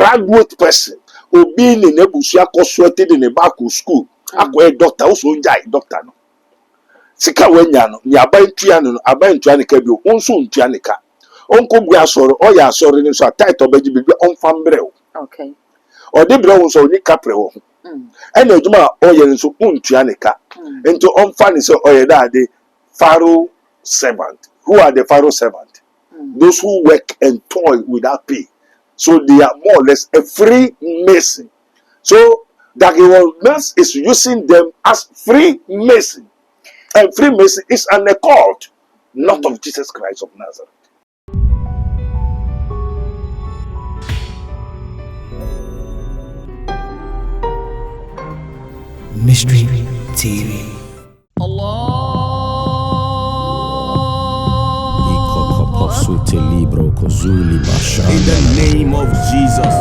graduate person obi ne nebusu akɔsoate de ne back to school akɔyɛ doctor also njai doctor no sika wanya no ni abantua no abantua ne ka bi o nso ntua ne ka onko bu asɔre ɔyɛ asɔre ne so a title bɛgye bi ɔmfa mbrɛ o Okay. ɔde brɛ wo so ni kapre wo ho ɛna adwuma a ɔyɛ nso untua ne ka nti ɔmfa ne sɛ ɔyɛ daade pharaoh servant. Who are the pharaoh servant? Those who work and toil without pay. So they are more or less a free mason. So that Dagiwalmas is using them as free mason. And free mason is an occult, not of Jesus Christ of Nazareth. Mystery TV. Allah. In the name of Jesus.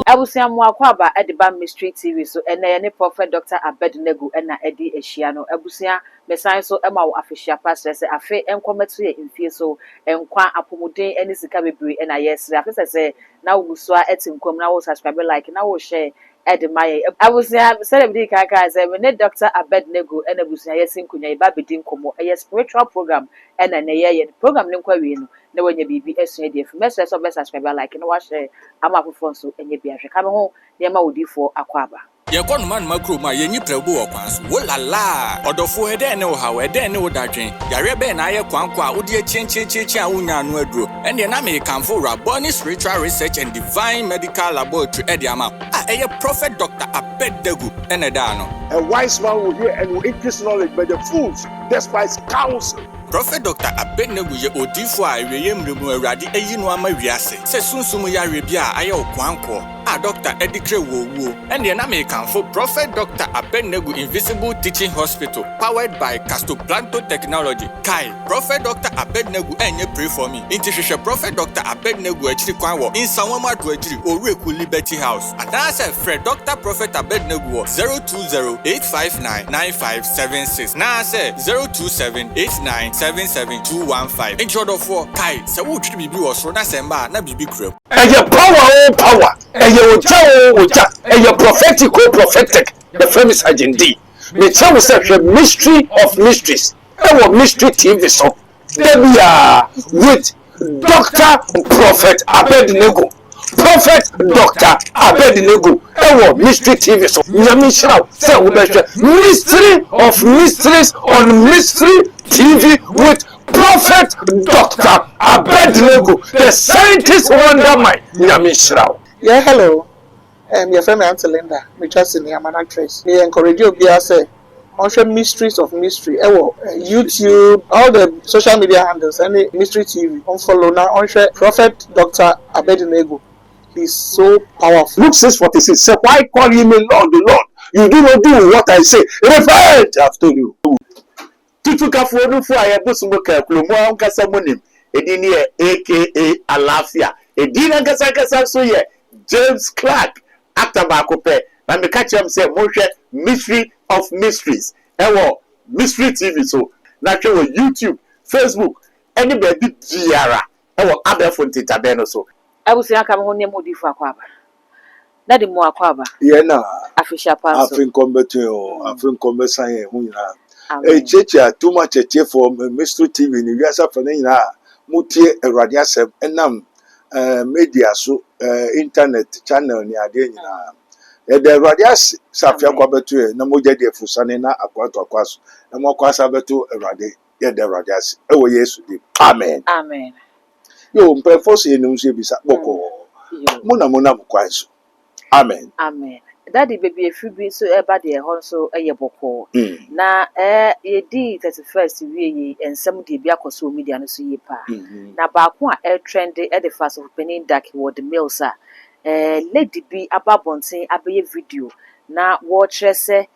Abusia Mwakwaba Ediba Mystery TV so ene Prophet Dr. Abednego ena edi ehia abusia mesan so ema wo afehia pastor se afe enkometo ye mfie so enkwa apomuden ene sika bebre ena yesre afe se na wo so etinkom na wo subscribe like na wo share edemaye abusia celebrity kaka se me Dr. Abednego ena abusia yesinkunya iba bedin komo eye spiritual program ena ne ye program ne nkwa wi no na wanya bibi esua de afi message so be subscribe like na wa share ama fofo so enye bia hwe ka me ho ne ma wodifo Akwaba Ye kono man makro ma ye nyiprabu wo kwan so wo lala odofo ede ne wo hawo ede ne wo dadwen yare be na ye kwanko a wo de chienchienchi a wonya no aduro ene na me kanfo Raboni Spiritual Research and Divine Medical Laboratory ede ama eye Prophet Dr. Abednego ene da no A wise man will hear and will increase knowledge, but the fools despise counsel. Prophet Dr. Abednego ye odifo a eweye mremu awrade eyi no ama wiase se sunsumu yare bia aye okwanko a Dr. Edikre wo ene na me kanfo Prophet Dr. Abednego Invisible Teaching Hospital powered by Castoplanto Technology kai Prophet Dr. Abednego enye pray for me inti hwehwe Prophet Dr. Abednego akiri kwan wo insanwama do akiri Oreku Liberty House adase Fred Dr. Prophet Abednego 020-859-9576 na say 027-8977-215 intro for kai se wo twiri bibi wo so na semba na bibi kram Eye power, eye oja, eye prophetic. The famous agent D. Me tell myself the mystery of mysteries. Our mystery TV so. Debia with Dr. Prophet Abednego. Prophet Dr. Abednego. Our mystery TV so. Nyamisha say we mystery of mysteries on mystery TV with Prophet Dr. Abednego, the scientist wonder mind. Nyamisha. Yeah, hello. Your friend Auntie Linda, me just in the Amana Trace. We encourage you to say, on mysteries of mystery. YouTube, all the social media handles, any mystery TV. On follow now on Prophet Dr. Abednego. He's so powerful. Luke 6:46 said, why call you me Lord, the Lord? You do not do what I say. Repent, I've told you. Tutuka fuonu fu ayebusumo kaklumo ankasa monim. Edini aka Alafia. Edina kasa so ye James Clark. Actor Bakope. Na me catch him say mohwe mystery of mysteries. Ewo mystery TV so. Na hwe YouTube, Facebook, anybody biara. Ewo abefo ntitabe no so. abusia ka me ho ne modifo Akwaba na de mo Akwaba Ye na afisha paso Afrin combesan ye hu nyina. Cheche too much cheche for mystery TV ni wiasa fa na nyina mutie Awurade asem enam media so internet channel ni ade nyina. The Awurade ase safia kwabeto na moja de fusane na akwato akwaso na mokwasa beto Awurade ye de Awurade ase ewo Yesu di. Amen. Amen. Yo mprefos ye num se bisa boko. Muna mkwanso. Amen. Amen. Daddy baby efibi so eba de ho so eye boko. Na ye di 31st wie ensem de bia koso media no so ye pa. Na ba ko a trend e the fast of penin dark word the mills lady bi ababonten abeye video na wo kire se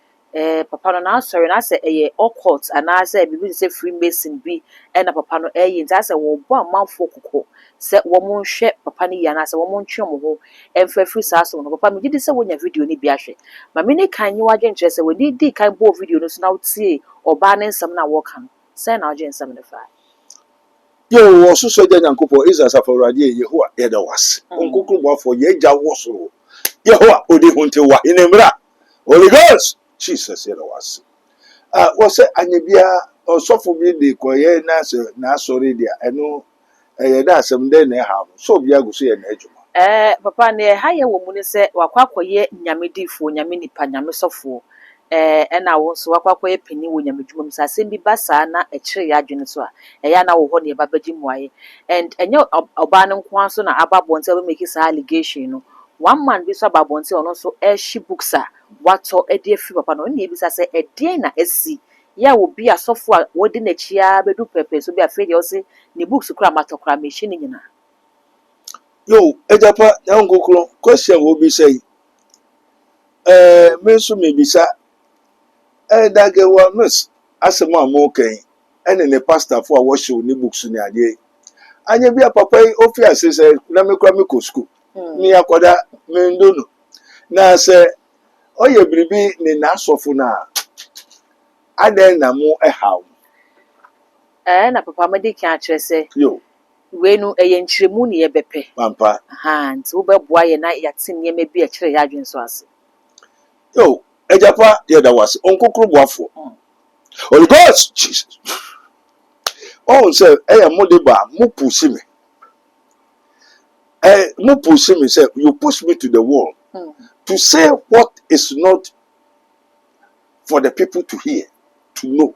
papa no na sorry na say eye occult and na say bibi say Freemason bi na papa no nti say wo bo amanfo kokko say wo mo nhwe papa no ya na say wo mo ntwe mo ho emfa free sa so no papa me gidi say wonya video ni bi ahwe ma me ne kan yi waje ntre say we di kan bo video no so na utie oba ne nsam na wo kan say na waje nsam ne fa yo wo so so ja nyankopɔ Israel saforade Yehowa yɛda wase onkokro boafo yɛgya wo so Yehowa odi hunte wa inemra Holy Ghost Jesus yɛda wase wo sɛ anyabia ɔsɔfo bi de koye na sorry dia ɛno yɛda asɛm de na ha so bia go so yɛ na adwuma papa ne ha ye wo mu ne sɛ wakwakoye nyamedifo nyame nipa nyame sɔfo ɛna wo so wakwakoye pani wo nyamedwuma mu sa asɛm bi ba saa na ɛkyere ya adwene so a ɛya na wo hɔ ne ba bagi muaye and ɛnyɛ ɔba ne nko aso na aba bonte we make sa allegation no one man bi so aba bonte ɔno so ɛhyi books a wato ɛde afi papa no ne bi sa sɛ ɛdeɛn na asi ya obi asɔfo a wodi na chia bedu pepe so bi afɛ de ɔse ne books kura matokura me hye ne nyina yo ejapa na ngokro question wo bi say me so me bisa dage wa miss asemo amokan ene ne pastor for wo show ni books ni ade anya bia papa ofi ase say na me kwa me ko school ni akoda me ndono na say oye biribi ni na asofo na adan na mo ehaw na papa me de kan akere say yo wenu nkyeremu ne yebepe pampa nti wo beboa ye na yatim ye mebi a kyere ya adwen so ase yo ejapa ye da wase onkokro boafo Holy Ghost Jesus oh say modeba mu push me mu push me say you push me to the wall to say what is not for the people to hear to know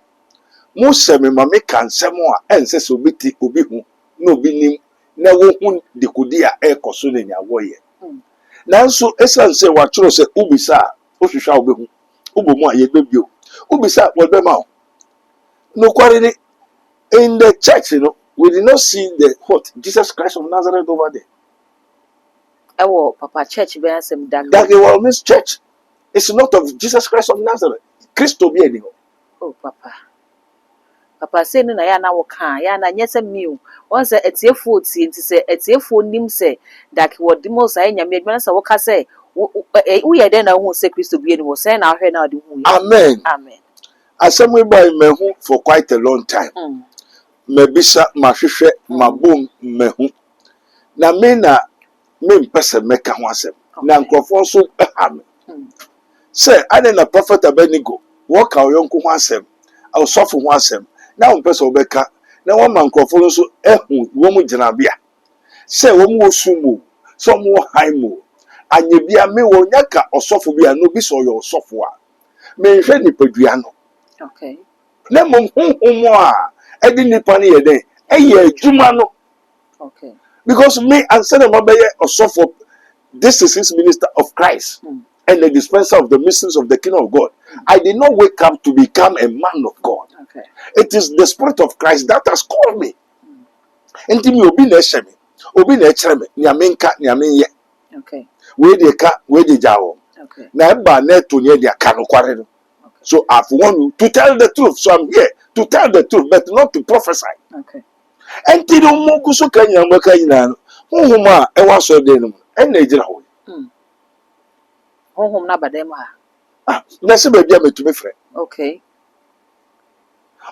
mu say me ma me kan semo a ense so biti obi hu no bi nim na wo hu de kodi a ekoso ne nya wo ye nanso esan se wa choro se ubisa ohwehwa obi hu ubomu a ye gbebio ubisa wo be ma no kware in the church we did not see the what Jesus Christ of Nazareth over there ewo papa church be ansem dag that was Miss church it's not of Jesus Christ of Nazareth Christo bi eni oh papa say no na ya na wo kan ya na nyese miu won say etiefo tie nti say etiefo nim say dak wo dimo say nyame adwena say wo ka say wo ye den na hu say Christo bi eni wo say na ahwe na de hu amen amen asem we boy mehu for quite a long time mabisa mahwehwe mabom mehu na me mpese meka ho asem na nkrofo so ehame say ane na prophet Abednego wo ka oyonko ho asem awsofo ho asem na mpese obeka na wo man nkrofo so ehu wo mu jinabia say wo mu osumo so mu haimo anyebia me wo nyaka osofo bia no bi so yo osofo a me hwe ni padua no okay na mom honhom a edi nipa ne ye den eye adwuma no okay because me answer them obeye osofo this is his minister of Christ and the dispenser of the mysteries of the kingdom of God. I did not wake up to become a man of God. okay It is the spirit of Christ that has called me. Enti mi obi na ehye me obi na ekere me nyame nka nyame ye okay we dey ka we dey jawo okay na eba na to ne dey aka no kware no. So I want you to tell the truth. So I'm here to tell the truth, but not to prophesy. okay Enti no mo guso kanya mbaka nyina no. Honhom e wa so de no. En na ejira ho. honhom na badem ha Na se ba bia metumi frɛ. okay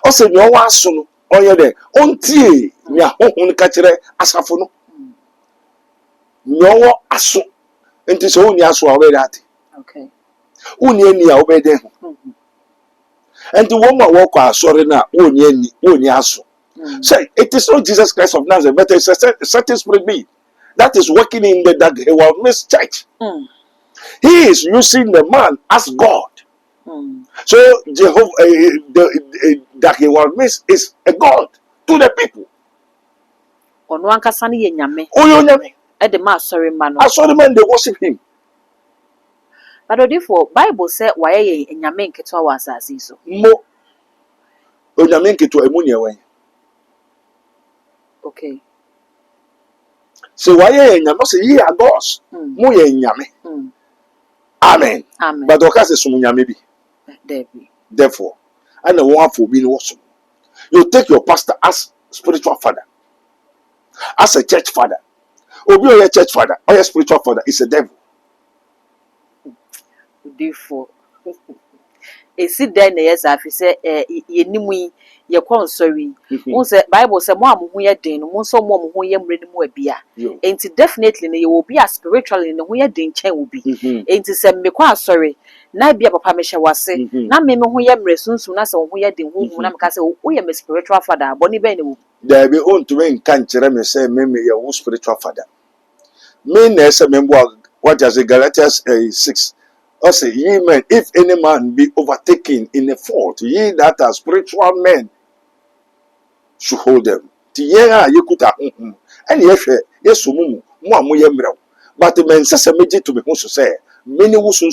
O se nyo wa so no. Onye de ontie nya honhom ka kire asafo no. Nyo wo aso. Enti so oni aso a we dat. okay Oni ani a wo be de ho. Enti wo ma wo kwa asore na oni ani, oni aso. Say it is not Jesus Christ of Nazareth, but it's a certain spirit being that is working in the Daghewa Miss Church. He is using the man as God. So Jehovah, the Daghewa Miss is a God to the people. ono ankasa ne ye nyame Oyo nyame. e de ma sorry man no Asore man they worship him. but odifo Bible say waye ye nyame nketwa wa asase so Mo onyame nketo emu ne wen. okay So why ye nyame say ye are gods. Mo ye nyame. Amen. amen But okase sum nyame bi. Debbie. Therefore, and the one for being awesome. You take your pastor as spiritual father, as a church father. Obi or your church father or your spiritual father is a devil. Therefore, esi den na yes afi se yenimu ye konsori won say bible say mo amu ye den mo so mo ho ye mre ni mo abia enti definitely ne ye will be spiritually ne ho ye den chen will be enti se me kwa asori na bia papa me hye wase na me ho ye mre sunsun na se ho ye den ho na me ka se wo ye me spiritual father boni be ne wo There be on to me kan kire me say me your spiritual father. Me na say me what does Galatians 6 I say, ye men, if any man be overtaken in a fault, ye that are spiritual men should hold them. Ti ye ye kuta and yes mumu mo ye mrew. But the men say meje to me who say many who soon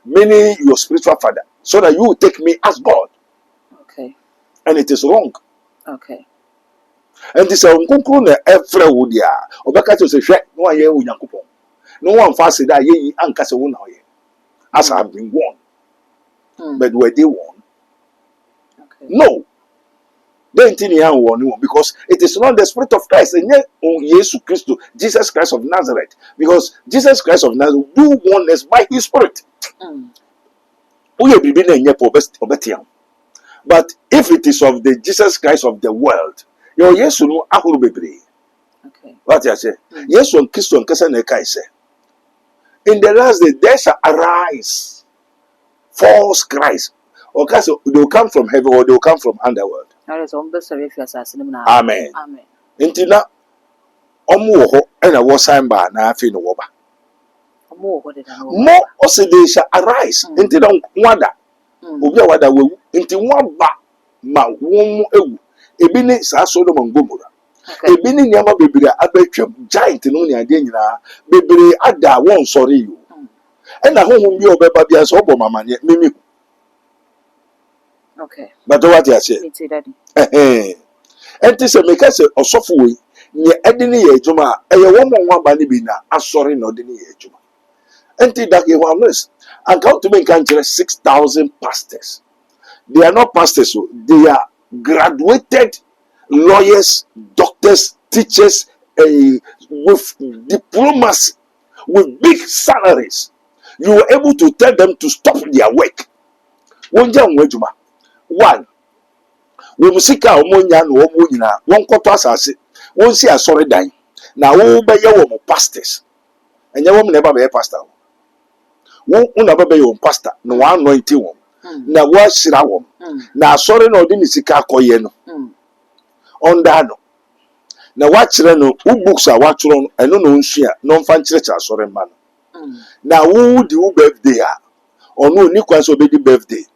many your spiritual father, so that you will take me as God. Okay. And it is wrong. Okay. And this is unkukuru na every wodia. Obaka to say hwe no aye onyankopon. No one fast that ye ankase wo na oye. As I have been warned. But were they warned? Okay. No. They didn't warn because it is not the spirit of Christ and yet Jesus Christ, Jesus Christ of Nazareth. Because Jesus Christ of Nazareth do warn us by his spirit. But if it is of the Jesus Christ of the world, your yes no ahuru bebre. Okay. What I say? Yes on Christo and Kasa Nekai say. In the last day, there shall arise false Christ. Or they will come from heaven or they will come from underworld. Amen. Amen. Intina omu and a war sign by na fi no woba. More also they shall arise. Intina wada. Obi wada wewu. Inti waba ma womu ewu. Ebi ni sa Sodom and Gomorrah. Ebi ni nyama bebre abetwem giant no ni ade nyina. Bebre ada won sorry you. And I home be obeba bia so obo mama ne mimi. Okay. But what you say? And this make us a soft way near Edini Ejuma, a woman one bani bina, a sorry no dini ejuma. And that you want this. I come to make 6,000 pastors. They are not pastors, they are graduated lawyers, doctors, teachers, with diplomas, with big salaries. You were able to tell them to stop their work. One we musika omonya no omo nyina won kwoto asase won si asore dan na wo be ye wo pastors enye wo na ba be pastor wo una ba be yo pastor no wa anointing wo na wo asira wo na asore na odi ni sika akoye no onda no na wa kire no u books a wa turo no eno no nsua no mfa nkire cha asore ma no na wo di wo birthday a ono ni kwan so be di birthday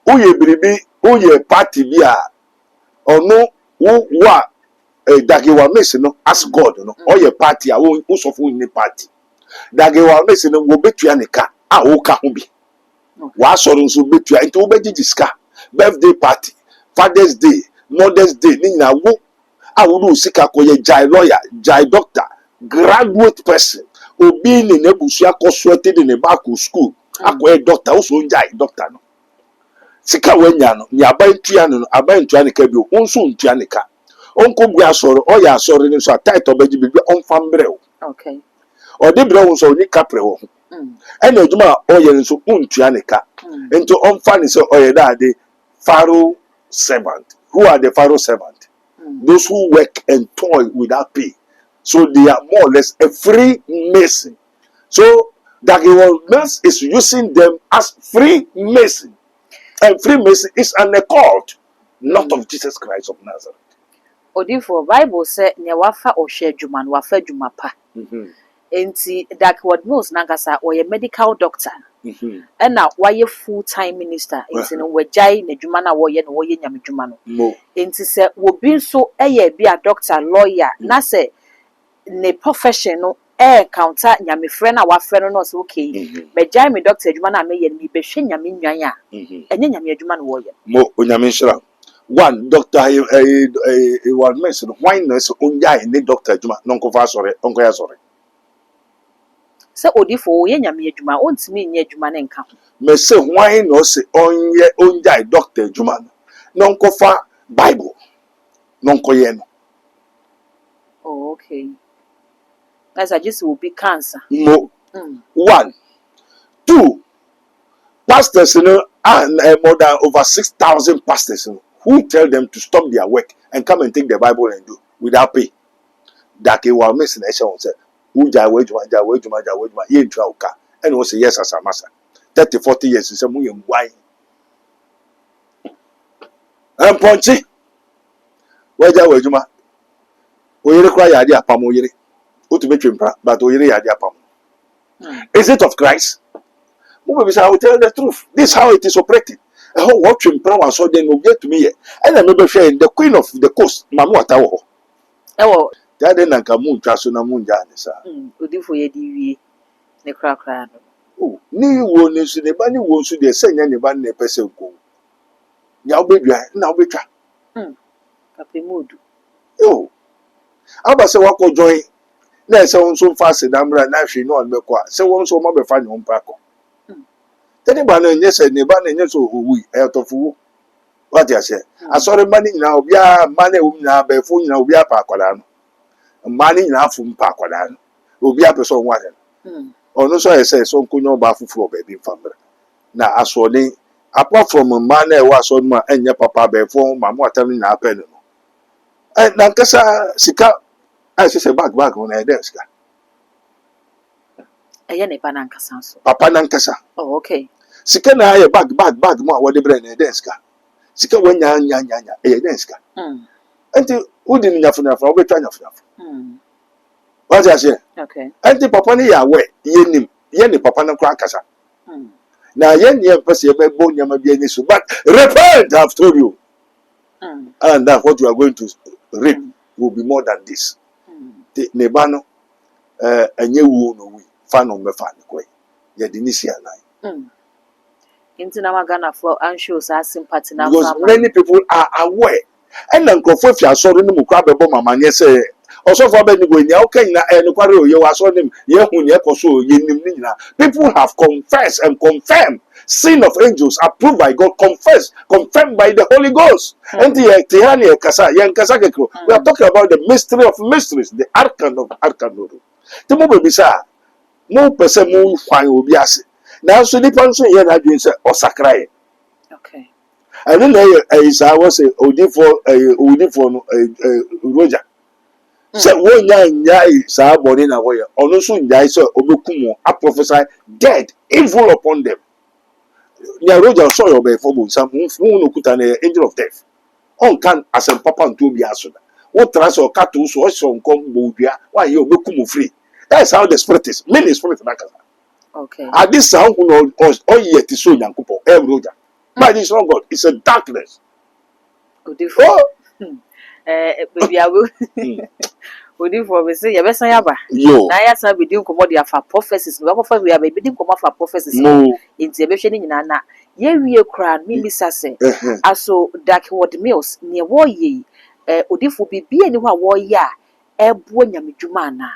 uye biribi uye party bi a ono wa dagewa mesi no as God no oye party a wo sofo ni party dagewa mesi no wo betua ne ka a wo ka ho bi wa soro nso betua nti wo begigi ska birthday party father's day mother's day ni na wo a wo do sika ko ye jai lawyer jai doctor graduate person obi ni nebusu akoswete de ne back to school akoye doctor wo so jai doctor no sika wanya no ni abantua no abantua ne ka bi onso ntua ne ka onko bu asoro o ya asoro ni so title beji bi onfa mbrɛ okay o de brɛ won so ni kapre wo ɛna adwuma o ye nso ontua ne ka ento onfa ne so o ye da de Pharaoh servant. Who are the Pharaoh servant? Those who work and toil without pay, so they are more or less a free mason. So Dagewa is using them as free mason. And Freemason is an occult, not of Jesus Christ of Nazareth. Odifo Bible say ne wafa ohwe adwuma no wafa adwuma pa. Enti Dagewa knows nangasa or medical doctor. And now why full time minister enti no wajai na adwuma na wo ye no wo ye nyame adwuma no. Enti se wo bi so eye bi a doctor lawyer na se ne profession no counter nyame frɛ na wa frɛ no so okay be jai me doctor adwuma na me ye ni be hwe nyame nwan a enye nyame adwuma no wo ye mo onyame nshira one doctor one mention why no so onjai ni doctor adwuma no nko fa sore onko ya sore sɛ odifo yɛ nyame adwuma ontimi nyɛ adwuma ne nka ho me say why no say onye doctor adwuma no nko fa Bible no nko ye no. oh okay as I just will be cancer No. 1 2 pastors and more than over 6,000 pastors who tell them to stop their work and come and take the Bible and do without pay. That he will miss the nation say uja wejuma ye ntwa uka and we say yes as a master 30-40 years say mu yem why and ponchi weja wejuma oyere kwa ya dia pam oyere otumetwempra but oyere ya dia pam. Is it of Christ? I will tell the truth. This is how it is operating. What you was so then will get to me. And I remember saying the queen of the coast, Mamu Atawo. oh That then Nakamun Trasuna Munjan, sir. odifo yɛ di wie ne krakra no Oh, ni won is the bunny wants to the same any bunny person go. Now be dry, now be try. kapemudu Oh, I was a walk or join. There's so fast and I'm right now. She know and make what. So one so much fun on Paco. Anybody, yes, and nobody, yes, we out of who. What you say? I saw the money now, we are money now, before you know, we are Pacodan. Money now from Pacodan. Will be up so one. Or no, so I say, so could no baffle for baby family. Now, I saw the apart from a man, was on my and your papa before my mother telling our pen. And Nankasa Sika, I say, back on a desk. ɛyɛ ne ba nankasa so Papa Nankasa. oh okay Sika na aye bag mo what the brain e deska. Sika wanya e deska. Enti udi ni nyafuna fa obetwa nyafuna. What you say? okay Enti papa ni ya we ye ni papa na kra kasa. Na ye ni empese be bo nyama bi ani so but repent I've told you. And that what you are going to reap will be more than this. The nebano enye wu no wi fa no me fa ni kwe. Ye di ni sia nai. Into Namagana for unsure sympathy now. Because many people are aware. And then if you are sorry, no crab mama say. Also for Ben going, okay, and you are sorry, people have confessed and confirmed. Sin of angels approved by God, confirmed by the Holy Ghost. And we are talking about the mystery of mysteries, the arcan of arcanodo. The mobile bizarre, no person move fine will be asked. Now, so the person here that you say, or Sakrae. Okay. I don't know, I was a Odifo Roger. So, one young Sir Bonina Warrior, or no soon, I saw Obukumo, I prophesy dead, evil upon them. Near Roger saw your before some who put an angel of death. On can as a papa and to be answered. What trans or cattle so some come Bobia, why you Obukumo free? That's how the spirit is. Many spirit okay. At this sound, all yet is so young couple, Roger. But it's not God, it's a darkness. Odifo. Baby, I will. Odifo, we say, Yabesa Yaba. Yo. I ask we do come out for prophecies. We have a bidding come out for prophecies. No. It's a vision in Nana. Ye we crown, Mimi Sasse. Also, dark word mills near war ye. Odifo be anyone war ya. Buenya Mijumana.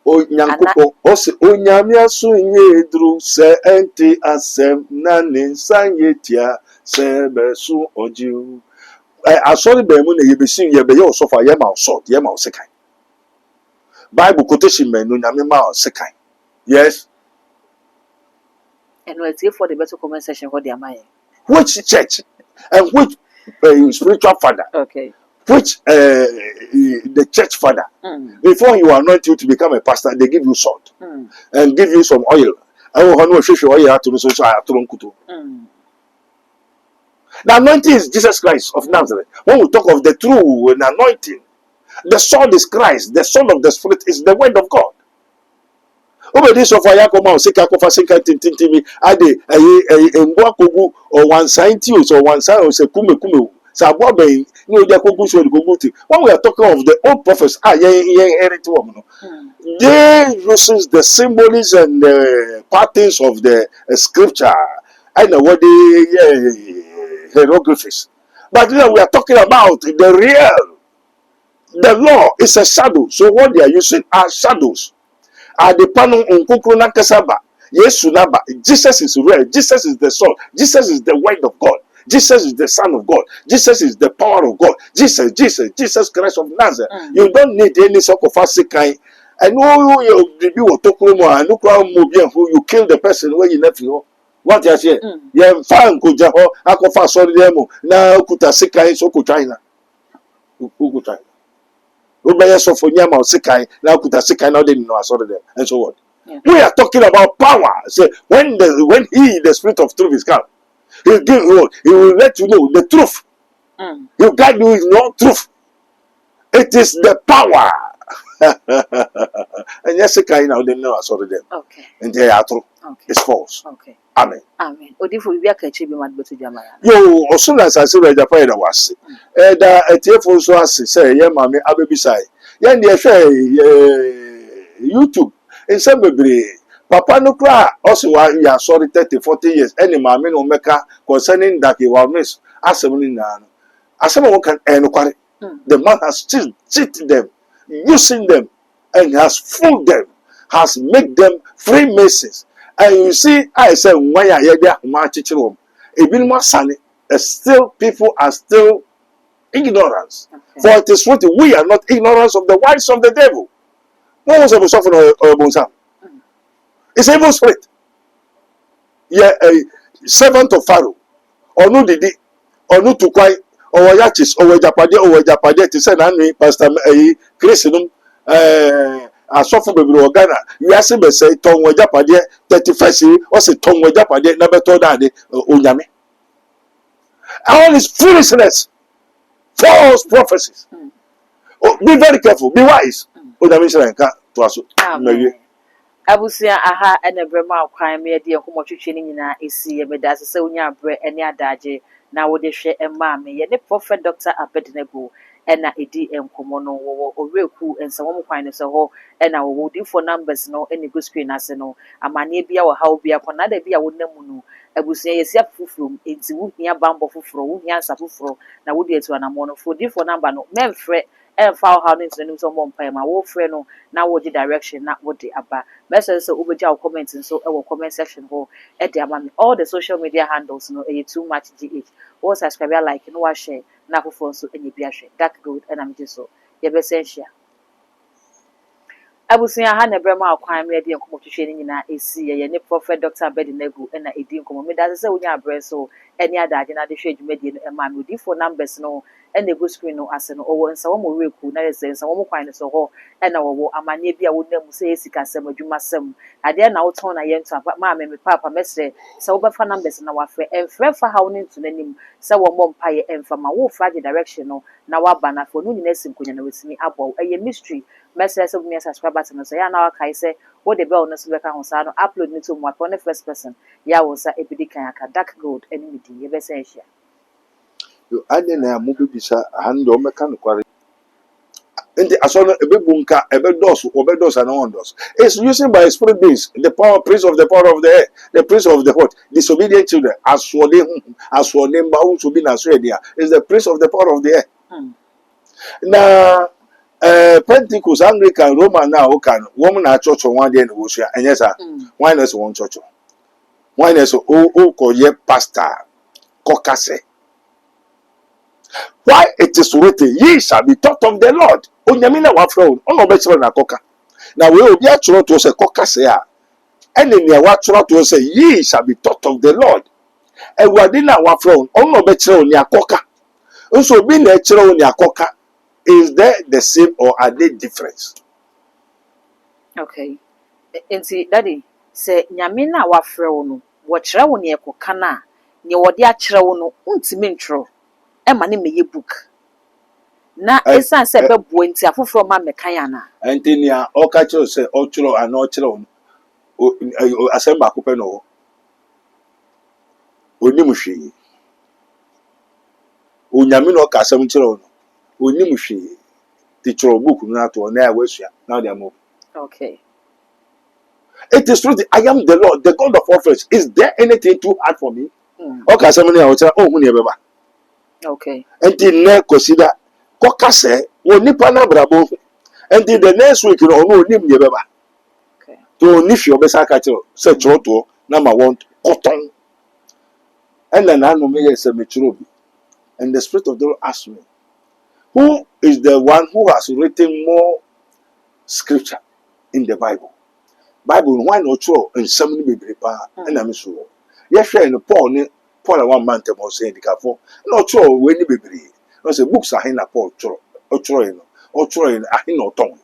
O nyankopo o se onyame aso nye edru se enti asem na ne nsanye tia se besu ojiu asori be mu na yebesin ye be ye osofa ye ma osort ye ma osekan Bible quotation me no nyame ma osekan yes and we'll see for the better comment section what they are my which church and which spiritual father okay which the church father before you anoint you to become a pastor they give you salt and give you some oil oil to the anointing is Jesus Christ of Nazareth. When we talk of the true anointing, the sword is Christ, the sword of the spirit is the word of God. Over this of Ayakoma Sika Kofa Sika Tintimi Ade Mboakogu or one scientist or one science kume Sabobe, when we are talking of the old prophets, they uses the symbols and the patterns of the scripture and what the hieroglyphics. But now we are talking about the real. The law is a shadow, so what they are using are shadows. Adepano unkukru na kasaba. Yesu naba. Jesus is real. Jesus is the Son. Jesus is the Word of God. Jesus is the Son of God. Jesus is the power of God. Jesus Christ of Nazareth. You don't need any sort of kind. And who you review or talk room and look around who you kill the person where you left you. What you say? Yeah, fan kuja ho akofa sorry demo na kuta sikai so kuchaina. Ukuchaina. Ubaya so for nyama sikai na kuta sikai now they know sorry them and so what. Yeah. We are talking about power. Say when the spirit of truth is come, he will let you know the truth. He will guide you with no truth. It is the power. And yes, sikai now they know sorry them. Okay. And they are true. Okay. It's false. Okay. Amen. Amen. Odifo we are catching be mad betu jamaya. Yo, as soon as I say we Japan da wase. Da etiefo so ase say ye mame abebisai. Ye dey share YouTube. In some bebre papa no kra also ya sorry 30-40 years any mame no meka concerning that he was miss asem ni na no. Asem won kan kware. The man has cheated them, using them, and has fooled them, has made them Freemasons. And you see, I said, why are you there? Even more sunny, still people are still ignorance. Okay. For it is written, we are not ignorance of the wiles of the devil. What was ever suffering or Bonsam? It's evil spirit. Yeah, a servant of Pharaoh, or no didi, or no to quite, or yachis, or Japade, to send Henry, Pastor Christianum, asɔfo bebree wɔ Ghana wiase bɛsɛ tɔn wɔ Japadeɛ 31st ɔsɛ tɔn wɔ Japadeɛ na bɛtɔ daade onyame. All is foolishness, false prophecies. Be very careful, be wise. Onyame nhyira nka to aso mmawie. Abusia aha ene brema akwan me de enkomotwetwe ni nyina esi ye meda se onya abre ene adaje na wo de hwe emma me ye ne prophet Dr. Abednego ena edi enkomo no wo oreku ensawom kwan ne se ho ena wo di for numbers no ene go screen ase no amane bia wo hawo bia kwana da bia wo namu no abusia ye sia fufuro enti wo hia bambo fufuro wo hia nsa fufuro na wo de etu anamo no for di for number no memfre emfa how no ntene so mo mpa ma wo frɛ no na wo di direction na wo di aba message so obeja wo comment so e wo comment section ho e di ama me all the social media handles no e too much gh wo subscribe like no wa share na fofo so enye bia hwe dark gold and am so ye be sensia abusia ha na brema akwan me de enkomotwehwe ni nyina esi ye ne prophet Dr. Abednego na edi enkomo me da se wonya abre so eni adaje na de hwe dwumadi no e ma me odi for numbers no ene go screen no ase no owo nsa wo mo reku na yese nsa wo mo kwan so ho ena wo amanye bia wo nam se esika sem adwuma sem ade na wo ton na ye nto ma me papa mesre se wo be fa numbers na wa fre enfre fa ha wo nto nanim se wo mo mpa ye emfa ma wo fra the direction no na wa ba na fo no nyina sinkonya na wetimi abo eye mystery mesre se me subscribe button so ya na wa kai se wo de bell no so be ka ho sa no upload ni to mo for the first person ya wo sa ebidi kan aka dark gold eni midi ye be se hia Yo ade na mo bibisa hande o meka no kware. Enti aso ebebunka obedosa na wondos. It's using by spirit beings, the power prince of the power of the air, the prince of the what, disobedient children. Aswode mba unso bi na so dia is the prince of the power of the air. Na Pentecost, Anglican, Roman na o kan woman na church one day na wo so anya sa. Why na so one church? Why na so o ko ye pastor kokase. Why it is written, ye shall be taught of the Lord. Onyamina wa fro, ono be chiro na koka. Na we obi a chiro to say koka say a. Ene ne wa chiro to say ye shall be taught of the Lord. Ewade na wa fro, ono be chiro ni akoka. Nso obi na chiro ni akoka. Is there the same or are they different? Okay. Enti daddy say nyamina wa fro no, wo chira wo ne ekoka na, ne wo de a chira wo no, untimi ntro. Ema ne meye book na esan se be bo enti afoforo ma mekan ana Enti ni a oka chiro se o chiro ana o chiro asemba ko pe no oni muhwe onyame no ka asem chiro no oni muhwe ti chiro book na to na ya wasua na dia mo. Okay. It is true. I am the Lord, the God of all flesh. Is there anything too hard for me? Oka asem ni a o chiro hu ne beba. Okay. And the consider kokase wo nipa na brabo. And the next week no nim ye beba. Okay. To nishi obesa kachiro se choto number 1 cotton. And then I know me say me churobi. And the Spirit of the Lord asked me, who is the one who has written more scripture in the Bible? Bible why not true in so many baby pa and I'm sure. Yes, share in Paul and 1 month about saying the for not true when the baby. No say books are in a Paul true or true in a hin or tongue.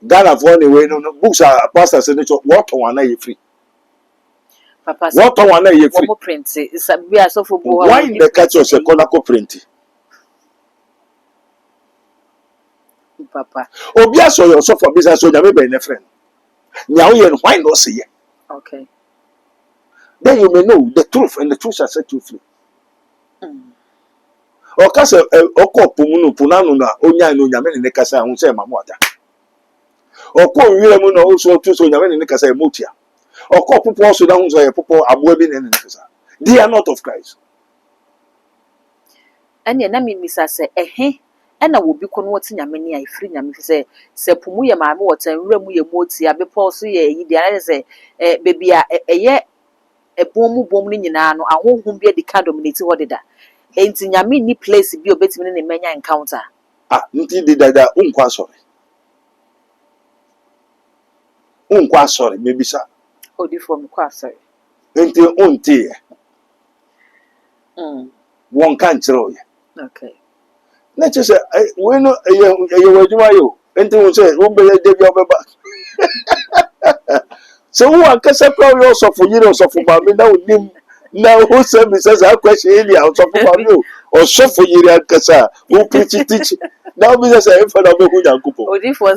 Ghana for anyway no books are pastor said what one are you free? Papa, What one are you free? What print is we are so for Why in the catch of a Konako print? Papa. Obia so your so for business so you may be a friend. Now you why not say it? Okay. Then you may know the truth and the truth shall set you free. Or cast a pumunu punano na onya no yamen in the casa who say mamota. Or call William also to so yamen in the casa motia. Or call people also down to a popo abwebin in the casa. They are not of Christ. And your name Miss say, and I will be converting your many I free them say, Sepumu my water and remu your moti, I be pulse ye, the other say, baby, a year a boom in an I won't be the car dominated what did that. Ain't in your mini place be a bit in a many encounter. Ah, indeed, that sorry, maybe sir. Oh, the from quite sorry. Ain't your own tea. One can't throw you. Okay. Let's just say, when you were doing until say, who be a back. So, who are Casapro also for years of Mammy now, who said me says, I question out of you or so for you and Casa, who preach teach. Now, we just say, for the Kupo. Oh, this one,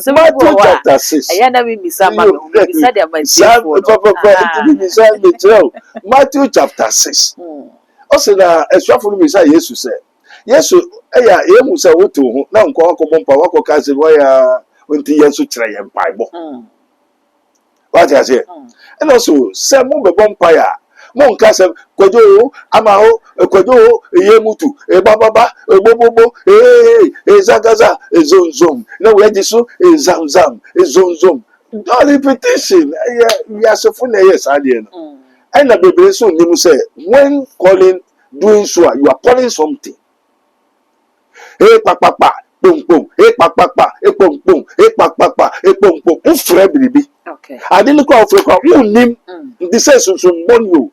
chapter 6. I had never miss some beside my son, beside me, Joe. Matthew chapter 6. Also, now, a shop for me, say, yes, you say. Yes, you must say, what to now, Coco Power Castle, where when the years to try and Bible. What I say? And also, some vampire. Mon casa, Quado, Amao, Quado, Yemutu, Baba, Bobo, Zagaza, Zonzom. No, where this is Zamzam, Zonzom. No repetition. We are so funny, yes, I did. And the baby soon, you say, when calling, doing so, you are calling something. Hey, papa, boom, boom, hey, papa, hey, boom, boom, hey, papa, hey, boom, boom, baby. Okay. I didn't call for a name. This is some money.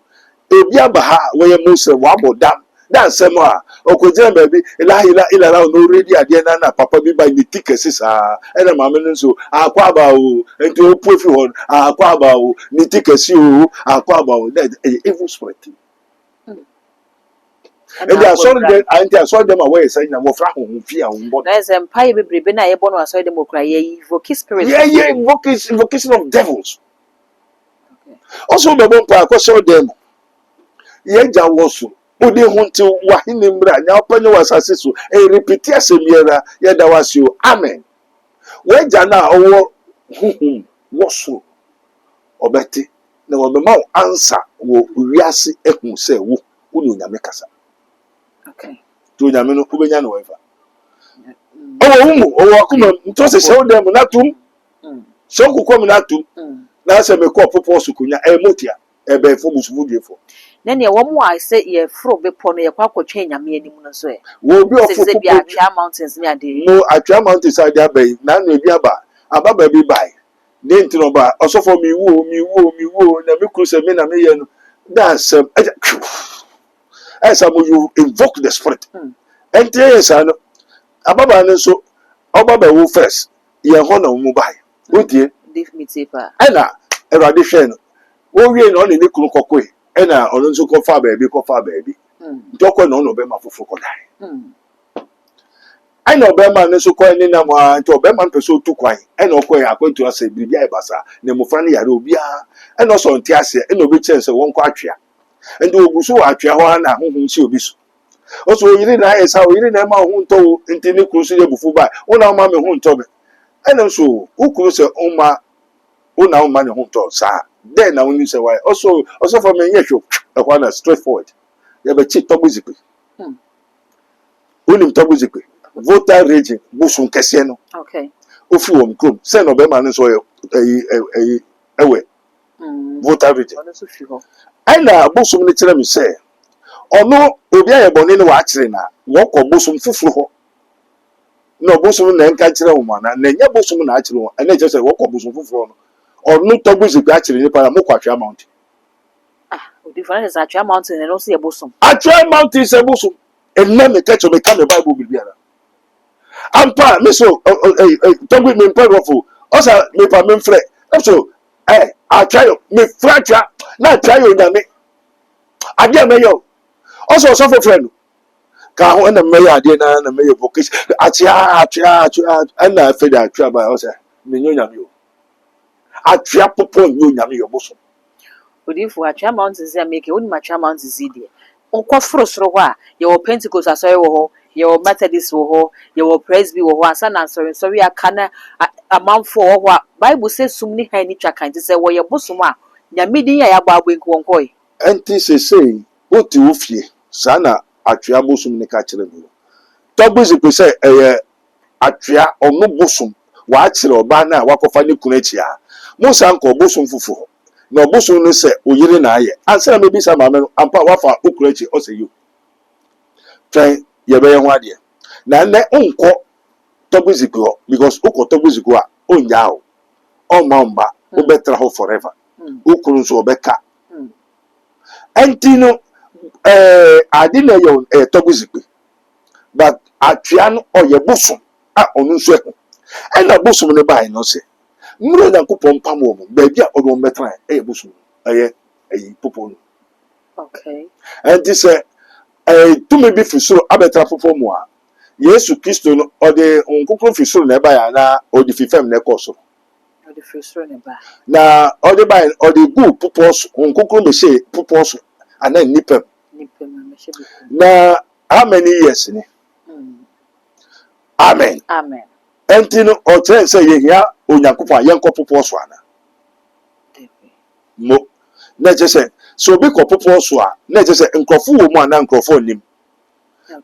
Ebiabaha where Muslim wabo dam. That's some more. Okoja baby, ila no ready adiana na papa bi by the tickets and a mamma so aquaba and to put you on aquaba ni tickets you aquaba that evil spirit. And I saw them away saying I'm from fear. There's empire be na ebo no so dem okra ye evoke spirit. Yeah, invocation of devils. Also the one pa question them. Yeja wosu odi hunti wahini mbra nya opanyi wasase so e repeat asemiera yeda wasio amen weja na owo wosu obeti na wobema answer wo wiase ehun se wo uni onyame kasa. Okay. To nyame no ubenya no wefa owo umu owo akuma ntose se odem na tum so kukom na tum na se me ko popo sukunya e motia e be fo busufu diefo. Then you one more say ye fro be pono ye kwa train yame anim no so e. Wo bi of say be Atwa mountains near dey. No, Atwa mountains are there by na no bi aba bi by. Ne ntino ba osofo mi wo na me kruse me na me ye no. That's as you invoke the spirit. And yes ano ababa no so obaba wo first ye ho na mu by. Otie Give me taper. ana erade hwe no. Wo wie no ne kunu kokoi. Ena ono nso kofa baby ntoko no no be ma fofo kodai ai no be ma nso ko ni na mo nto be ma npeso tu kwan ena okoy akwantu ase bibia ibasa ne mofra ne yare obia ena so nti ase ena obi chense won ko atwea enti oguso atwea ho na honhom si obi so oso yiri na esa yiri na ma ho nto nti ne krusu ye bufu ba wona ma me ho nto be ena so ukuru se una ma ne ho nto sa then I will say why also for me yes you a straightforward you be cheat tobuzikwe unim tobuzikwe voter raging busun kese no Okay. ofi wom krom say no be man so ewe voter reading ɛna bosom ne kyerɛ me sɛ ɔno obi ayɛ bɔne ne wakyere na wɔkɔ bosom foforo hɔ na bosom na nka kyerɛ wo mana na nya bosom na akyere wo ɛna kyerɛ sɛ wɔkɔ bosom foforo no ɔno tɔgbo zikwa akyere nipa na mokɔ atwa mountain different atwa mountain and also bosom atwa mountain sɛ bosom ɛnna me ka kyerɛ me ka me bible bibiara ampa me so tɔgbo me mpɛrɔfo ɔsa me pa me mfrɛ so atwa yo me fratra na atwa yo nyame ade me yo ɔsɔ ɔsɔfo frɛ no ka ho na me yɛ ade na me yɛ vocation atwa ɛna afɛ da atwa ba ɔsɛ me nyo nyame yo atwa popo nyo nyame yo bosom odifo atwa mountain say make woni matwa mountain si de nkɔ foro soro hɔ a yɛ wɔ Pentecost asɔre wɔ hɔ yɛ wɔ Methodist wɔ hɔ yɛ wɔ Presby wɔ hɔ asa na sɔre aka na amanfo wɔ hɔ a Bible says sum ni han ni twa kan te sɛ wɔyɛ bosom a nyame din ya yɛabɔ abɔ nko nkɔ yi ɛnti sesei oti wo fie saa na atwa bosom ne ka kyerɛ me tɔgbo zipe sɛ ɛyɛ atwa ɔno bosom waakyerɛ ɔbaa na wakɔfa ne kunu akyi a mo san kɔ bosom foforo na bosom no sɛ oyire na ayɛ ansa na mebisa maame no ampa wafa okunu akyi ɔsɛ yo twɛn yɛbɛyɛ ho adeɛ na nnɛ nkɔ tɔgbo zipe hɔ because wokɔ tɔgbo zipe a ɔnyaa wo ɔmma mba wobɛtra hɔ forever wokunu nso ɔbɛka ɛnti no ade na ɛyɛ tɔgbo zipe but atwa no ɔyɛ bosom a ɔno nso ɛho ɛna bosom no bae no sɛ mmiri Onyankopɔn pam wɔ mu baabi a ɔde wɔn bɛtena ɛyɛ bosom ɛyɛ ɛyi popo no okay ɛnti sɛ tumi bi firi soro abɛtena popo mu a Yesu Kristo no ɔde nkokoro firi soro na ɛbaeɛ anaa ɔde firi fam na ɛkɔɔ soro ɔde firi soro na ɛbaeɛ na ɔde baeɛ ɔde gu popo so nkokoro bɛhyɛ popo so anaa nipa mu na how many years ni amen ɛnti no ɔkyerɛ sɛ yɛhia Onyankopɔn a yɛnkɔ popo so ana mo na kyerɛ sɛ so obi kɔ popo so a na kyerɛ sɛ nkurɔfo wɔ mu anaa nkurɔfo nnim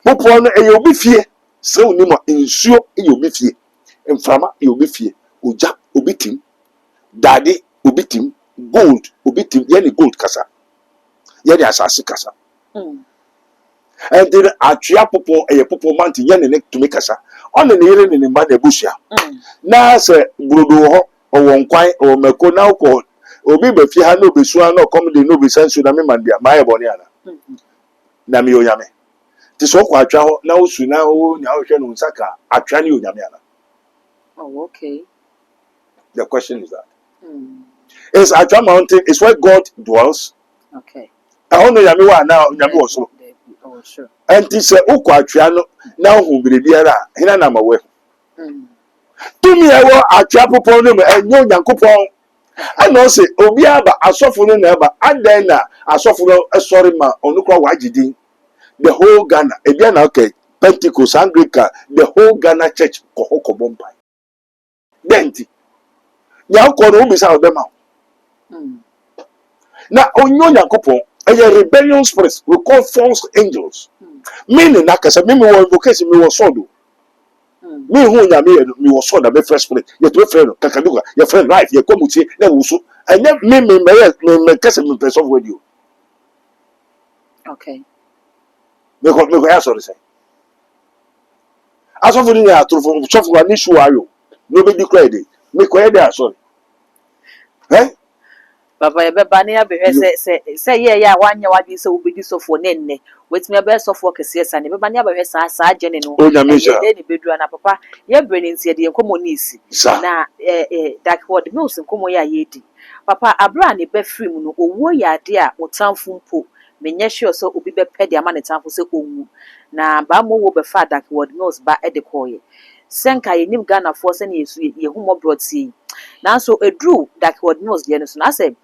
popo no ɛyɛ obi fie sɛ onim a nsuo ɛyɛ obi fie mframa ɛyɛ obi fie ogya obi tim dade obi tim gold obi tim yɛne gold kasa yɛne asase kasa ɛnti no atwea popo ɛyɛ popo manti yɛne ne tumi kasa ɔne ne yere ne ne mba na ebusua na sɛ burodo wɔ hɔ ɔwɔ nkwan ɔwɔ mako na ɔkɔ obi ba fie ha na obesua na ɔkɔm de na obesa nsu na me mandia ma yɛ bɔne ana na me onyame ti sɛ ɔkɔ atwa hɔ na osu na o nya ɔhwɛ no nsa ka atwa ne onyame ana okay the question is that is atwa mountain is where God dwells okay ɛhɔ no nyame wɔ ana nyame wɔ soro ɛnti sɛ wokɔ atwa no na wohu biribiara a hena na ma wɔ tumi ɛwɔ atwa popɔn no mu ɛnyɛ Onyankopɔn ɛna ɔsɛ obi aba asɔfo no na ɛba adan na asɔfo no ɛsɔre ma ɔno kora wagye din the whole Ghana ebia na okay Pentecost Anglican the whole Ghana church kɔhɔ kɔbɔ mpa dɛnti nya wokɔ no wobisa ɔbɛma na ɔnyɛ Onyankopɔn ɛyɛ rebellion spirits we call false angels meaning na kasa me wɔ invocation me wɔ sodo me hu nyame me wɔ sodo me fresh spirit yɛ to frɛ no kakaduka yɛ frɛ life yɛ komutie na wusu ɛnyɛ me kasa me person of radio okay me ko ya sorry say asofo ni atrofo sofo wa ni shu ayo no be declare dey me ko ya dey sorry Papa yɛbɛba ne abɛhwɛ sɛ yɛ a wanyɛ wadwe sɛ wobɛdi sɔfoɔ ne nnɛ watumi abɛyɛ sɔfoɔ kɛseɛ sa ne bɛba ne abɛhwɛ saa gyene no ne bɛdura na papa yɛbrɛ ne nti yɛde nkɔmmɔ ne esi na Darkward Mills nkɔmmɔ yɛ a yɛdi papa aberɛ a ne bɛfiri mu no owuo yɛ ade a wotamfo mpo menyɛ sure sɛ obi bɛpɛ de ama ne tamfo sɛ ɔwu na baamo wo bɛfa Darkward Mills ba de kɔɔyɛ sɛnka yɛnim Ghanafoɔ sɛ ne yɛhu mmɔborɔ tie nanso eduru Darkward Mills deɛ no so na sɛ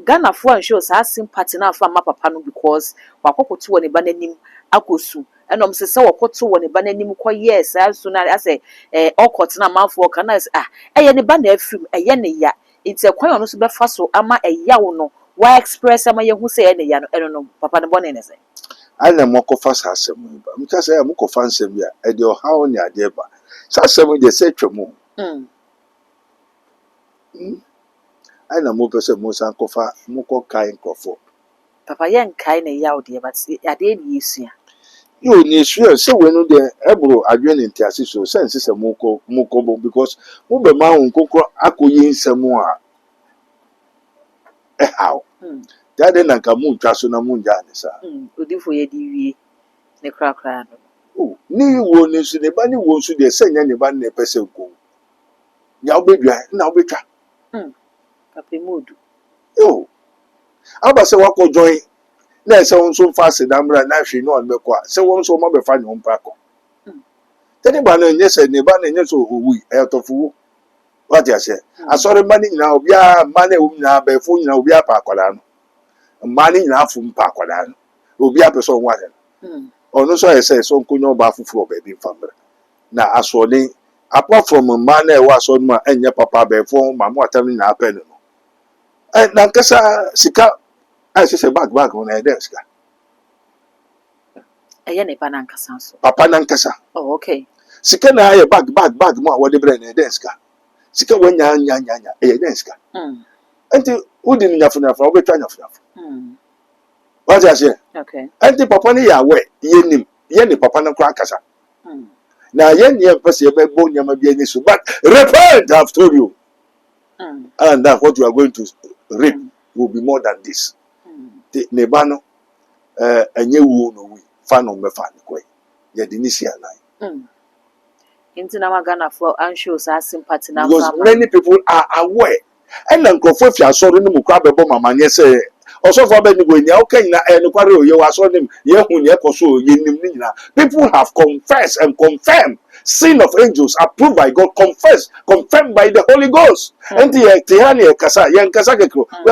Ghanafoɔ ansho saa sympathy na afa ma papa no because wakɔkoto wɔ ne ba n'anim akɔsu ɛnɔm sɛ wɔkɔto wɔ ne ba n'anim kɔ yɛ saa so na asɛ ɔkɔtena amanfoɔ ka na sɛ ɛyɛ ne ba na afim ɛyɛ ne ya nti ɛkwan ɔno so bɛfa so ama ɛyaw no wa express ama yɛhu sɛ ɛyɛ ne ya no ɛno no papa no bɔne ne sɛ ana mɔkɔfa saa asɛm ba mka sɛ mokɔfa nsɛm ya ɛde ɔhaw ne adeɛ ba saa asɛm de sɛ twa mu I na mo pese mo san kofa mo ko kai nkrofo. Papa yen kai na ya ode but ade ni yesua. You ni sure say we no dey ebro adwene ntiase so sense say mo ko bo because mo be ma won kokro akoyi nsem a how. That na nka mo ntwa so na mo nja ne sa. Odifo ye di wie ne kra no. Oh, ni wo ni su ne ba ni wo su de senya ne ba ne pese ko. Nya obedwa na obetwa. Papa modu. Yo. Aba se wako join na se won so fa se damra na hwe no on be kwa. Se won so mo be fa ne on pa ko. Tani ba na nye se ne ba na nye so owi e tofu. What you say? Asori mani na obi a mani obi na be fu na obi a pa akwada no. Mani na afu mpa akwada no. Obi a person wa den. Ono so say so nkonyo ba fufu ba bi famra. Na asori apart from mani e wa so no enye papa be fu mamu atami na apel no. Na nkasa sika I say bag on a desk. Eye ne pa na nkasa so. Papa na nkasa. Oh, okay. Sika na aye bag mo wo de bre na desk. Sika wanya nya e desk. Enti udi ni nyafu wo betwa nyafu. What you say? Okay. Enti papa ni ya we ye ni papa na kwa kasa. Na ye ni empese be bo nyama bi ani so but repent I've told you. And that what you are going to reap will be more than this. Ne ba no enye wu no wi fa no me fa ne koi ye de ni sia nan Into na magana for ansho sa sympathy na because many people are aware and nkrofo fi asoro ni mu kwa bebo mama nye se osofo ba ni go nya o kan na e kware oye wa asoro ni ye hu ne ekoso ye nim ni nyina. People have confessed and confirmed sin of angels approved by God, confirmed by the Holy Ghost. And we are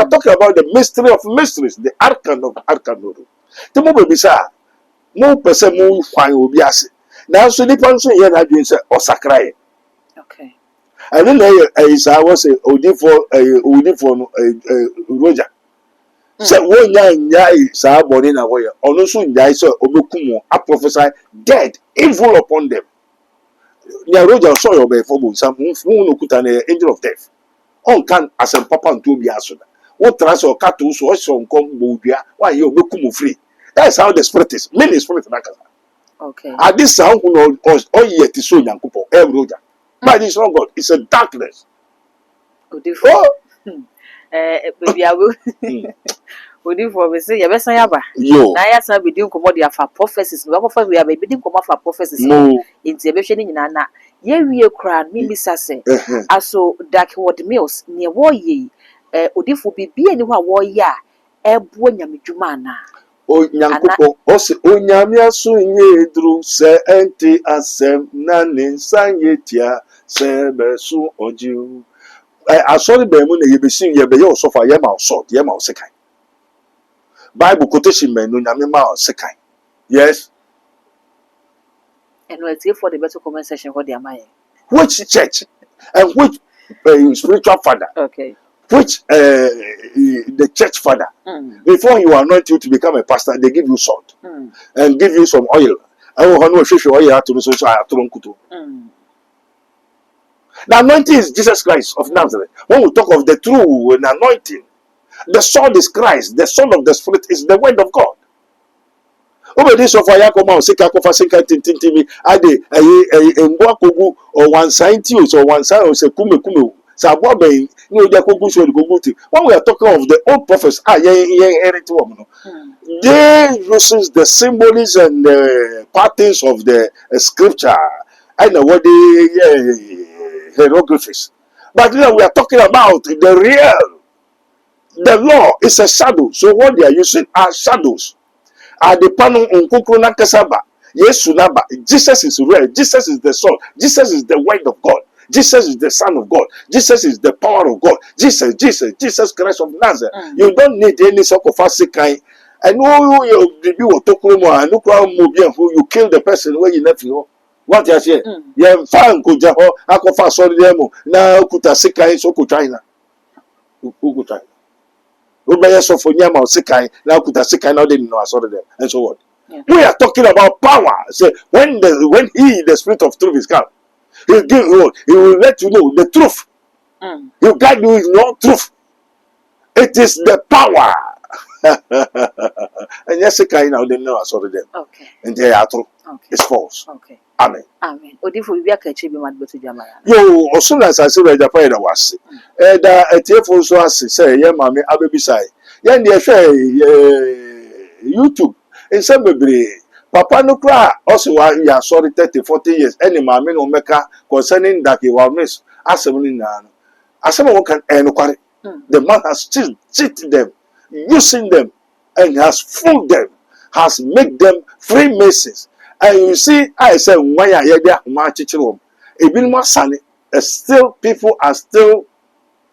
talking about the mystery of mysteries, the arcan of arcanodo. The mo be sa mo pese mo kwan obi ase. Now so nipa nso ye na dwen se osakrai. Okay. And then I was a odifo no Roger. Se wo nya sa body na wo ye. Ono so nya se obekum a prophesy dead evil upon them. Nya Roger saw your be for some no kuta na angel of death. On kan asem papa nto bi aso da. Wo tra so kato so so nkom bodua wa ye obekum free. That's how the spirit is. Many spirit na kasa. Okay. At this sound no all yet so nyankopon Roger. But it's not God. It's a darkness. Odifo. Baby I will. Odifo we say yebesan yaba. Yo. Na ya san bidin komo dia fa prophecies. We prophet we be bidin komo fa prophecies. No. Inti ebehwe ni nyina na. Ye wie kra mi bisa se. Aso dark word mills ne wo ye. Odifo bibie ni ho a wo ye a ebo nyamedwuma na. O nyankopon o se onyame aso nye dru se enti asem na ne nsanye tia se besu ojiu. Asori be mu na ye besin ye be ye osofa ye ma osot ye ma osekai. Bible quotation me no nyame ma osekai. Yes. And we take for the better comment section for the amaye. Which church and which spiritual father? Okay. Which the church father? Before you anoint you to become a pastor, they give you salt and give you some oil. I will know oil to so the anointing is Jesus Christ of Nazareth. When we talk of the true anointing, the sword is Christ, the son of the Spirit is the word of God. Over this of Ayakoma, Sika Kofa Sika Tintimi, Ade, Mwakogu, or one scientist, or one science, Kume Kume, Sababe, no, Yakogu, when we are talking of the old prophets, they uses the symbols and the patterns of the scripture. I know what they hieroglyphics. But now we are talking about the real. The law is a shadow. So what they are using are shadows. The panel on Kukrona Kasaba. Yes, Sunaba. Jesus is real. Jesus is the Son. Jesus is the word of God. Jesus is the Son of God. Jesus is the power of God. Jesus Christ of Nazareth. You don't need any sort of kind. I know you you kill the person where you left you. What you say? You find Kujaho, Akofa Solidemo, now Kuta Sikai, Soko China. Ukutai. Ubaya Sofonia Sikai, now Kuta Sikai, now didn't know I saw them, and so on. Yeah. We are talking about power. So when he, the spirit of truth, is come, he will let you know the truth. You guide you with no truth. It is the power. And yes, I now they know I saw them. Okay. And they are true. Okay. It's false. Okay. Amen. Amen. Odi for we catch be mad to Jamaya. Yo, as soon as I see the Japan was, and a tearful so as say, yeah, mammy, I be beside. Yan dear YouTube. In some degree, Papa no cry. Also, while you are sorry 30-40 years, any mammy no maker concerning that you will miss. As someone can earn. The man has cheated them, using them, and has fooled them, has made them Freemasons. And you see, I said, why are you there? My teacher room. Even more sunny, still people are still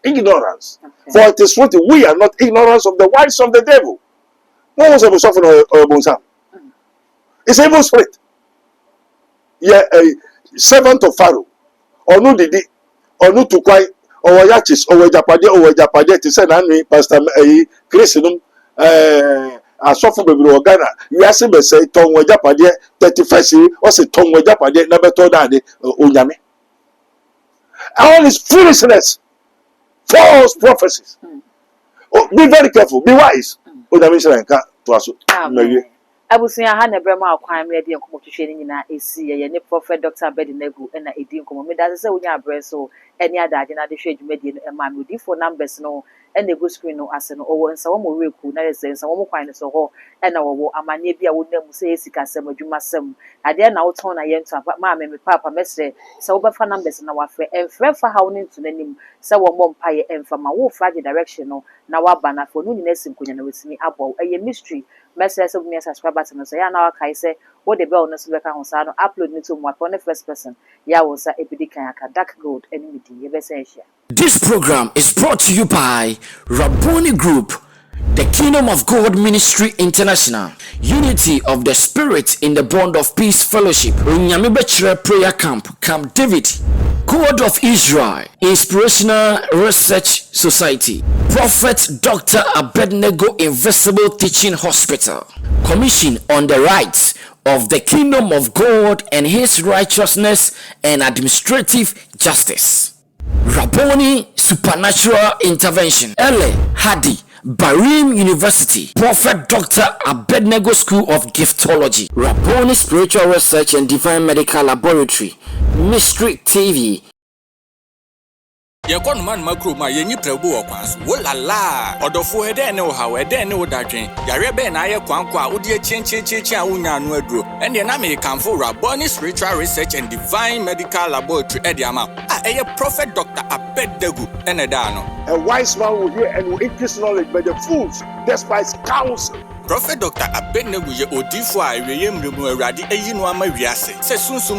ignorance. Okay. For it is written, we are not ignorance of the wiles of the devil. What was a soften or bonsam? It's evil spirit. Yeah, a servant of Pharaoh, or no did or no to quite. Or yachis, or Japade, to send Henry, Pastor Christianum, a soft baby or Ghana. You ask him, say, Tom Japade, 31st, or say Tom Japade, never told Daddy, Unyame. All is foolishness, false prophecies. Oh, be very careful, be wise. Udamisha to us. Abusia ha na brema akwan me de nkomo twehwe ni nyina esi ye ne prophet Dr. Abednego na edi nkomo me da se wonya abreso eni adaje na de hwe dwumadi no ema me odifo numbers no na go screen no ase no owo nsa wo mo reku na se nsa wo mo kwan no so ho na wo amane bia wo nam se esika sem adwuma sem ade na wo ton na ye nto ma me papa mesre se wo befa numbers na wafe enfre fa ha wo nto nanim se wo mo mpaye emfa ma wo fra the direction no na waba na fo no nyina simkonya na wetimi abo eye mystery message of me subscribe button so ya na waka say what the bell no so beka ho sa no upload me to mo upon the first person ya wo sa ebidi kan aka dark gold enemy ye be say share. This program is brought to you by Rabboni Group, the Kingdom of God Ministry International, Unity of the Spirit in the Bond of Peace Fellowship, Unyamibechre Prayer Camp, Camp David, God of Israel, Inspirational Research Society, Prophet Dr. Abednego Invisible Teaching Hospital, Commission on the Rights of the Kingdom of God and His Righteousness and Administrative Justice, Rabboni Supernatural Intervention, Ele Hadi, Barim University, Prophet Dr. Abednego School of Giftology, Rabboni Spiritual Research and Divine Medical Laboratory, Mystery TV. Yakon man makro ma yenyi prebu okwanso wolala odofo ede ne wo hawe ede ne wo dadwen yare be na aye kwankwa odi chenchecheche a wonya no aduro ene na me kanfo Rabboni Spiritual Research and Divine Medical Laboratory ede ama eye Prophet Dr. Abednego ene da no. A wise man will hear and will increase knowledge, but the fools despise counsel. Prophet Dr. Abednego ye odifo a eweye mremu awurade eyi no ama wiase se sunsumu